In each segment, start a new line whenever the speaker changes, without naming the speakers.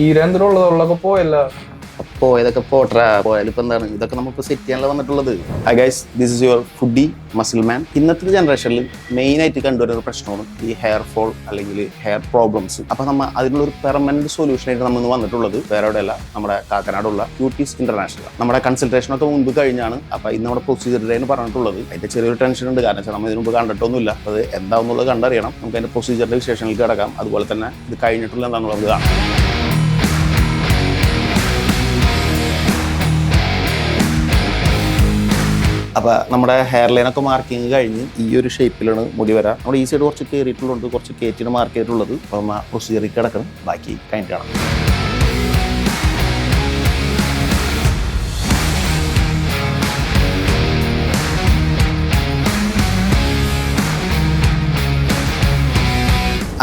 തീരാന്തരമുള്ളതൊക്കെ പോയല്ല.
പോയതൊക്കെ പോട്രാ, പോയാലിപ്പോൾ എന്താണ്, ഇതൊക്കെ നമുക്ക് സെറ്റ് ചെയ്യാനുള്ള വന്നിട്ടുള്ളത്. Hi guys, this is your foodie muscle man. ഇന്നത്തെ ജനറേഷനിൽ മെയിനായിട്ട് കണ്ടുവരുന്ന ഒരു പ്രശ്നമാണ് ഈ ഹെയർ ഫോൾ അല്ലെങ്കിൽ ഹെയർ പ്രോബ്ലംസ്. അപ്പോൾ നമ്മൾ അതിനുള്ളൊരു പെർമനന്റ് സൊല്യൂഷനായിട്ട് നമ്മൾ വന്നിട്ടുള്ളത് വേറെ എവിടെയല്ല, നമ്മുടെ കാക്കനാടുള്ള ക്യൂട്ടീസ് ഇന്റർനാഷണൽ. നമ്മുടെ കൺസൾട്ടേഷനൊക്കെ മുൻപ് കഴിഞ്ഞാണ്. അപ്പോൾ ഇന്ന് നമ്മുടെ പ്രൊസീജിയർ ഡേ എന്ന് പറഞ്ഞിട്ടുള്ളത്. അതിൻ്റെ ചെറിയൊരു ടെൻഷൻ ഉണ്ട്, കാരണം വെച്ചാൽ നമ്മൾ ഇതിന് മുമ്പ് കണ്ടിട്ടൊന്നുമില്ല. അത് എന്താണെന്നുള്ളത് കണ്ടറിയണം. നമുക്ക് അതിൻ്റെ പ്രൊസീജിയറിൻ്റെ വിശേഷങ്ങൾക്ക് കിടക്കാം. അതുപോലെ തന്നെ ഇത് കഴിഞ്ഞിട്ടുള്ള എന്താണെന്നുള്ളത് കാണാം. അപ്പോൾ നമ്മുടെ ഹെയർ ലൈനൊക്കെ മാർക്കിങ് കഴിഞ്ഞ് ഈ ഒരു ഷേപ്പിലാണ് മുടി വരാം. നമ്മുടെ ഈ സൈഡ് കുറച്ച് കയറിയിട്ടുള്ളത്, കുറച്ച് കയറ്റിന് മാർക്ക് ചെയ്തിട്ടുള്ളത്. അപ്പം ആ പ്രൊസീജിയറിൽ കിടക്കണം, ബാക്കി കഴിഞ്ഞിട്ട് കാണാം.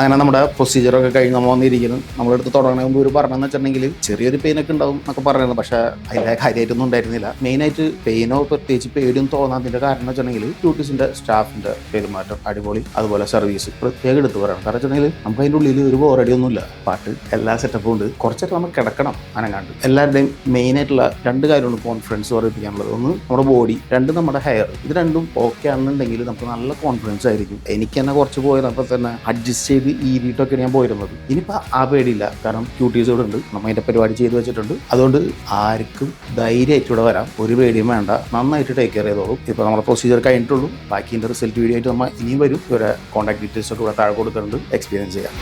അങ്ങനെ നമ്മുടെ പ്രൊസീജിയറൊക്കെ കഴിഞ്ഞ് നമ്മൾ വന്നിരിക്കുന്നു. നമ്മളെടുത്ത് തുടങ്ങുന്ന മുമ്പ് ഒരു പറഞ്ഞതെന്ന് വെച്ചിട്ടുണ്ടെങ്കിൽ ചെറിയൊരു പെയിനൊക്കെ ഉണ്ടാവും എന്നൊക്കെ പറഞ്ഞിരുന്നു. പക്ഷേ അതിൻ്റെ കാര്യമായിട്ടൊന്നും ഉണ്ടായിരുന്നില്ല. മെയിനായിട്ട് പെയിനോ പ്രത്യേകിച്ച് പേടിയും തോന്നാതിൻ്റെ കാരണം എന്ന് വെച്ചിട്ടുണ്ടെങ്കിൽ ക്യൂട്ടീസിൻ്റെ സ്റ്റാഫിൻ്റെ പെരുമാറ്റം അടിപൊളി, അതുപോലെ സർവീസ് പ്രത്യേകം എടുത്ത് പറയണം. കാരണം വെച്ചിട്ടുണ്ടെങ്കിൽ നമുക്ക് അതിൻ്റെ ഉള്ളിൽ ഒരു ബോറടിയൊന്നുമില്ല. പാട്ട് എല്ലാ സെറ്റപ്പും ഉണ്ട്. കുറച്ചൊക്കെ നമുക്ക് കിടക്കണം അനങ്ങാണ്ട്. എല്ലാവരുടെയും മെയിനായിട്ടുള്ള രണ്ട് കാര്യമാണ് കോൺഫിഡൻസ് വർദ്ധിപ്പിക്കാനുള്ളത്. ഒന്ന് നമ്മുടെ ബോഡി, രണ്ട് നമ്മുടെ ഹെയർ. ഇത് രണ്ടും ഓക്കെ ആണെന്നുണ്ടെങ്കിൽ നമുക്ക് നല്ല കോൺഫിഡൻസ് ആയിരിക്കും. എനിക്ക് തന്നെ കുറച്ച് പോയപ്പോൾ തന്നെ അഡ്ജസ്റ്റ് ചെയ്ത് ഈരിയിട്ടൊക്കെ ഞാൻ പോയിരുന്നത്. ഇനിയിപ്പോൾ ആ പേടിയില്ല, കാരണം ക്യൂട്ടീസ് ഇവിടെ ഉണ്ട്, നമ്മൾ അതിൻ്റെ പരിപാടി ചെയ്ത് വെച്ചിട്ടുണ്ട്. അതുകൊണ്ട് ആർക്കും ധൈര്യമായിട്ട് ഇവിടെ വരാം, ഒരു പേടിയും വേണ്ട. നന്നായിട്ട് ടേക്ക് കെയർ ചെയ്തോളും. ഇപ്പോൾ നമ്മുടെ പ്രൊസീജിയർ കഴിഞ്ഞിട്ടുള്ളൂ. ബാക്കി റിസൾട്ട് വീഡിയോ ആയിട്ട് നമ്മൾ ഇനിയും വരും. ഇവരെ കോൺടാക്ട് ഡീറ്റെയിൽസ് ഒക്കെ ഇവിടെ താഴെ കൊടുത്തിട്ടുണ്ട്, എക്സ്പീരിയൻസ് ചെയ്യാം.